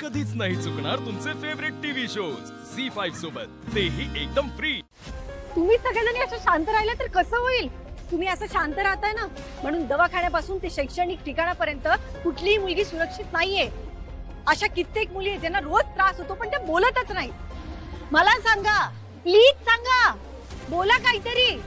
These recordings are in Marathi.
कधीच नाही चुकणार तुमचे फेवरेट टीव्ही शोज झी5 सोबत, तेही एकदम फ्री। तुम्ही सगळेजण असं शांत राहिले तर कसं होईल? तुम्ही असं शांत राहताय ना, म्हणून दवाखान्यापासून ते शैक्षणिक ठिकाणापर्यंत कुठलीही मुलगी सुरक्षित नाहीये। अशा कित्येक मुली आहेत ज्यांना रोज त्रास होतो पण त्या बोलतच नाही। मला सांगा, प्लीज सांगा, बोला काहीतरी।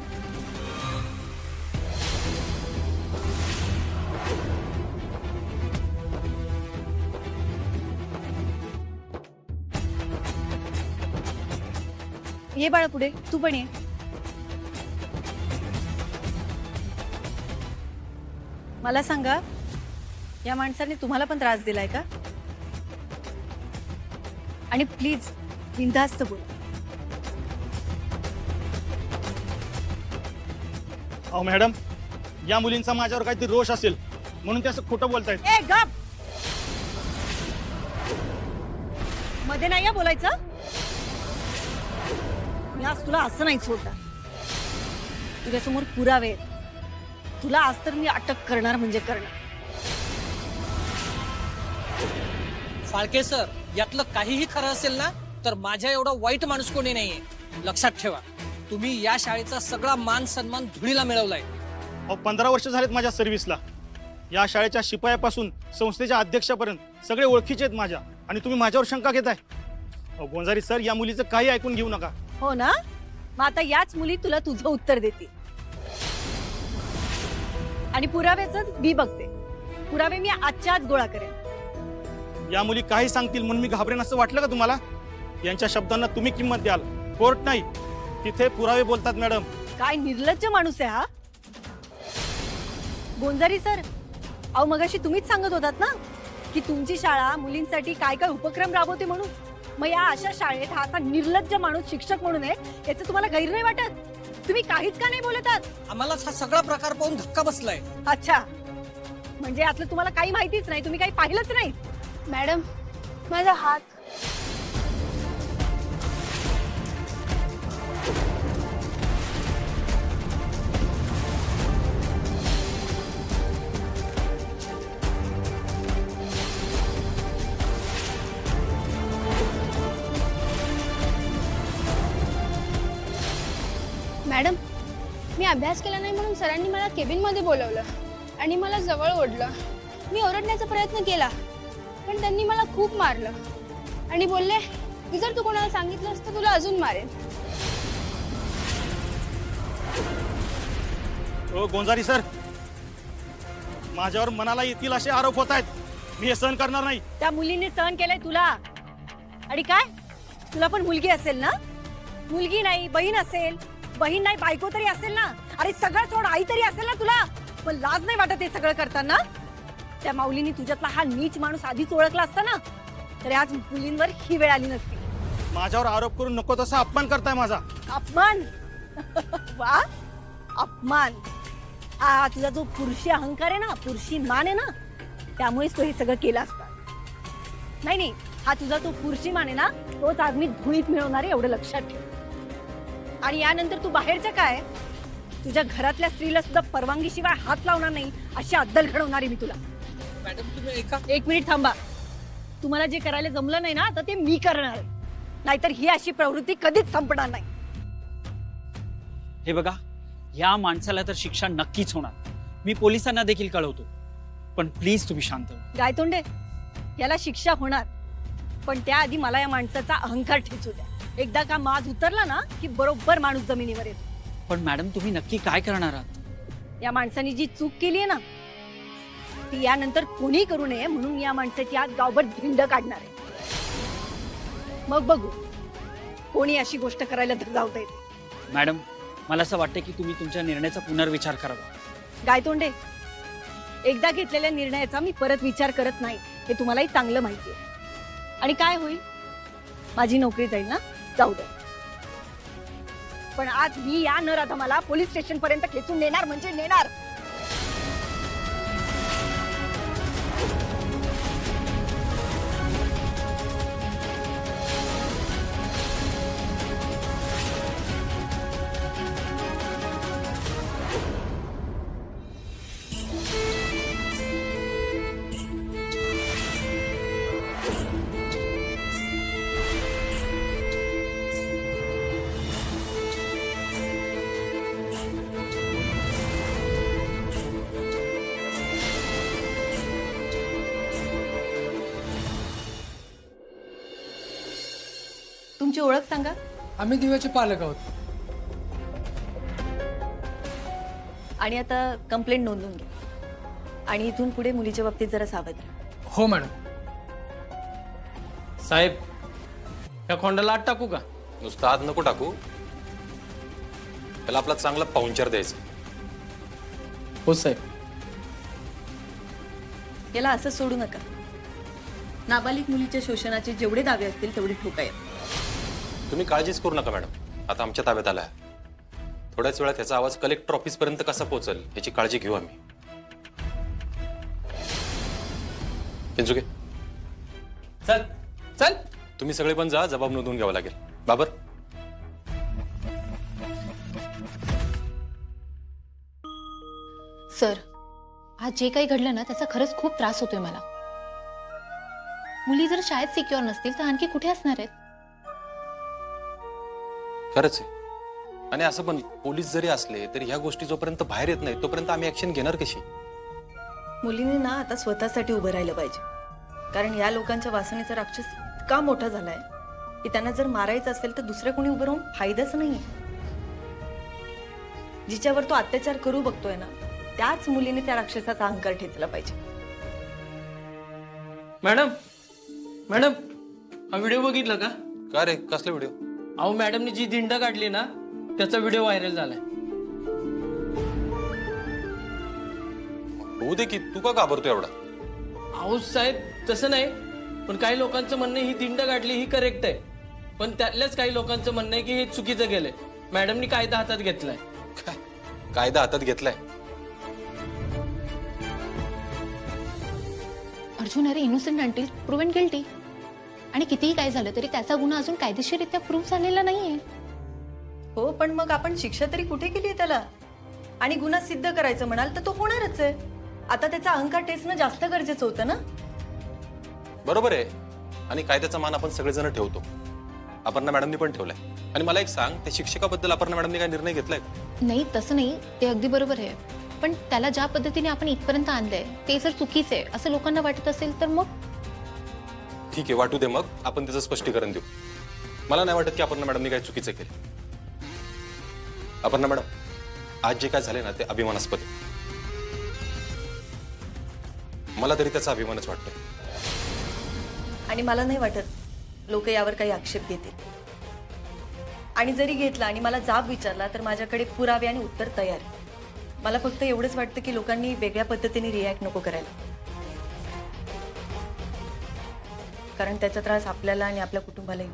ये बाळा पुढे, तू पण ये। मला सांगा, या माणसाने तुम्हाला पण त्रास दिलाय का? आणि प्लीज बिनधास्त बोल। अहो मॅडम, या मुलींचा माझ्यावर काहीतरी रोष असेल म्हणून ते असं खोटं बोलतायत। ए गप, मध्ये नाही बोलायचं। मी आज तुला असं नाही सोडणार। तुझ्यासमोर पुरावे आहेत, तुला आज तर मी अटक करणार म्हणजे करणार। फाळके सर, यातलं काहीही खरं असेल ना तर माझ्या एवढा वाईट माणूस कोणी नाहीये। लक्षात ठेवा, तुम्ही या शाळेचा सगळा मान सन्मान धुळीला मिळवलाय। अहो 15 वर्ष झालेत माझ्या सर्व्हिसला। या शाळेच्या शिपायापासून संस्थेच्या अध्यक्षापर्यंत सगळे ओळखीचे आहेत माझ्या, आणि तुम्ही माझ्यावर शंका घेताय? अहो गोंजारी सर, या मुलीचं काही ऐकून घेऊ नका। हो ना, मग आता याच मुली तुला तुझं उत्तर देतील आणि पुराव्याचं मी बघते। पुरावे मी आजच्या आज गोळा करेन। या मुली काही सांगतील म्हणून मी घाबरेन असं वाटलं का तुम्हाला? यांच्या शब्दांना तुम्ही किंमत द्याल, कोर्ट नाही, तिथे पुरावे बोलतात मॅडम। काय निर्लज्ज माणूस आहे हा गोंजारी सर। अहो मगाशी तुम्हीच सांगत होतात ना की तुमची शाळा मुलींसाठी काय काय उपक्रम राबवते म्हणून। मग या अशा शाळेत हा असा निर्लज्ज माणूस शिक्षक म्हणून आहे, याचं तुम्हाला गैर नाही वाटत? तुम्ही काहीच का नाही बोलत आहात? आम्हाला हा सगळा प्रकार पाहून धक्का बसलाय। अच्छा, म्हणजे यातलं तुम्हाला काही माहितीच नाही, तुम्ही काही पाहिलंच नाही? मॅडम, माझा हात। मॅडम, मी अभ्यास केला नाही म्हणून सरांनी मला केबिन मध्ये बोलवलं आणि मला जवळ ओढलं। मी ओरडण्याचा प्रयत्न केला पण त्यांनी मला खूप मारलं आणि बोलले की जर तू कोणाला सांगितलंस तर तुला अजून मारेन। ओ गोंजारी सर, माझ्यावर मनाला येतील असे आरोप होत आहेत, मी हे सहन करणार नाही। त्या मुलीने सहन केलंय तुला, आणि काय तुला पण मुलगी असेल ना? मुलगी नाही बहीण असेल, बहीण नाही बायको तरी असेल ना? अरे सगळं सोड, आई तरी असेल ना तुला? पण लाज नाही वाटत हे सगळं करताना? त्या माऊलीने तुझ्यातला हा नीच माणूस आधीच ओळखला असता ना तर आज मुलींवर ही वेळ आली नसती। माझ्यावर आरोप करून नको तसा अपमान करताय माझा। अपमान? वा, अपमान। हा तुझा जो पुरुषी अहंकार आहे ना, पुरुषी मान आहे ना, त्यामुळेच तो हे सगळं केलं असतं। नाही नाही, हा तुझा तो पुरुषी मान आहे ना, तोच आज मी धुळीत मिळवणार आहे, एवढं लक्षात ठेव। आणि यानंतर तू बाहेरच्या काय, तुझ्या घरातल्या स्त्रीला सुद्धा परवानगी शिवाय हात लावणार नाही अशी अद्दल घडवणार आहे मी तुला। मॅडम तुम्ही एका एक मिनिट थांबा। तुम्हाला जे करायला जमलं नाही ना तर ते मी करणार, नाहीतर ही अशी प्रवृत्ती कधीच संपणार नाही। हे बघा, या माणसाला तर शिक्षा नक्कीच होणार, मी पोलिसांना देखील कळवतो, पण प्लीज तुम्ही शांत व्हा। गायतोंडे, याला शिक्षा होणार, पण त्याआधी मला या माणसाचा अहंकार ठेचू द्या। एकदा का माज उतरला ना की बरोबर माणूस जमिनीवर येतो। पण मॅडम तुम्ही नक्की काय करणार आहात? या माणसाने जी चूक केली आहे ना ती यानंतर कोणी करू नये म्हणून या माणसाची आज गावभर धिंड काढणार आहे। मग बघू कोणी अशी गोष्ट करायला धजावता येते। मॅडम, मला असं वाटतं की तुम्ही तुमच्या निर्णयाचा पुनर्विचार करावा। गायतोंडे, एकदा घेतलेल्या निर्णयाचा मी परत विचार करत नाही, हे तुम्हालाही चांगलं माहिती आहे। आणि काय होईल, माझी नोकरी जाईल ना, जाऊ दे, पण आज मी या नराधमाला पोलीस स्टेशन पर्यंत खेचून नेणार म्हणजे नेणार। तुमची ओळख सांगा. आम्ही दिव्याचे पालक आहोत. आणि आता कंप्लेंट नोंदवून घ्या. आणि इथून पुढे मुलीच्या बाबतीत जरा सावध राहा. हो मॅडम. साहेब, या खोंडाला आत टाकू का? नुसतं आत नको टाकू, त्याला आपला चांगला पाहुणचार द्यायचा. हो साहेब. याला असं सोडू नका. नाबालिक मुलीच्या शोषणाचे जेवढे दावे असतील तेवढे ठोकाय. तुम्ही काळजीच करू नका मॅडम, आता आमच्या ताब्यात आलाय. थोड्याच वेळात त्याचा आवाज कलेक्टर ऑफिस पर्यंत कसा पोहोचेल याची काळजी घेऊ आम्ही. चिंचुके, चल चल. तुम्ही सगळे पण जा, जबाब नोंदवून घ्यावा लागेल. बाबर, सर, आज जे काही घडलं ना त्याचा खरंच खूप त्रास होतोय मला. मुली जर शाळेत सिक्युअर नसतील तर आणखी कुठे असणार आहेत? खरंच आहे. आणि असं पण पोलीस जरी असले तरी ह्या गोष्टी जोपर्यंत बाहेर येत नाही तोपर्यंत आम्ही ऍक्शन घेणार कशी? मुलींनी ना आता स्वतःसाठी उभं राहिलं पाहिजे. कारण या लोकांच्या वासनेचा राक्षस इतका मोठा झालाय की त्यांना जर मारायचं असेल तर दुसऱ्या कोणी उभं राहून फायदाच नाहीये. जिच्यावर तो अत्याचार करू बघतोय ना त्याच मुलीने त्या राक्षसाचा अहंकार ठेचला पाहिजे. मॅडम, मॅडम, हा व्हिडिओ बघितला का? का रे, कसला व्हिडिओ? अहो, मॅडमनी जी दिंड काढली ना त्याचा व्हिडिओ व्हायरल झालाय. होऊ दे की, तू का घाबरतो एवढा? अहो साहेब, तसं नाही, पण काही लोकांचं म्हणणं ही दिंड काढली ही करेक्ट आहे, पण त्यातल्याच काही लोकांचं म्हणणं आहे की हे चुकीचं केलंय. मॅडमनी कायदा हातात घेतलाय. काय कायदा हातात घेतलाय? अर्जुन, अरे इनोसेंट अंटिल प्रूव्हन गिल्टी. आणि कितीही काय झालं तरी त्याचा गुन्हा अजून कायदेशीररित्या प्रूव्ह झालेला नाहीये. हो, पण मग आपण शिक्षा तरी कुठे केली आहे त्याला? आणि गुन्हा सिद्ध करायचं म्हणाल तर तो होणारच आहे. आता त्याचा अहंकार टेचणं जास्त गरजेचं होतं ना. बरोबर आहे. आणि कायद्याचा मान आपण सगळेजण ठेवतो. अपर्णा मॅडमनी पण ठेवलाय. आणि मला एक सांग, त्या शिक्षकाबद्दल अपर्णा मॅडमनी काय निर्णय घेतलाय? नाही, तसं नाही, ते अगदी बरोबर आहे. पण त्याला ज्या पद्धतीने आपण इथपर्यंत आणलंय ते जर चुकीचं आहे असं लोकांना वाटत असेल तर मग ठीक आहे, वाटू दे. मग आपण त्याचं स्पष्टीकरण देऊ. मला नाही वाटत की अपर्णा मॅडमनी काय चुकीचं केलं. अपर्णा मॅडम, आज जे काय झाले ना ते अभिमानास्पद आहे. मला तरी त्याचा अभिमानच वाटतोय. आणि मला नाही वाटत लोक यावर काही आक्षेप घेतील. आणि जरी घेतला आणि मला जाब विचारला तर माझ्याकडे पुरावे आणि उत्तर तयार आहे. मला फक्त एवढंच वाटतं की लोकांनी वेगळ्या पद्धतीने रिॲक्ट नको करायला. कारण त्याचा त्रास आपल्याला आणि आपल्या कुटुंबालाही.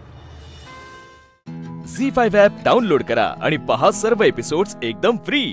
झी5 ॲप डाउनलोड करा आणि पहा सर्व एपिसोड्स एकदम फ्री.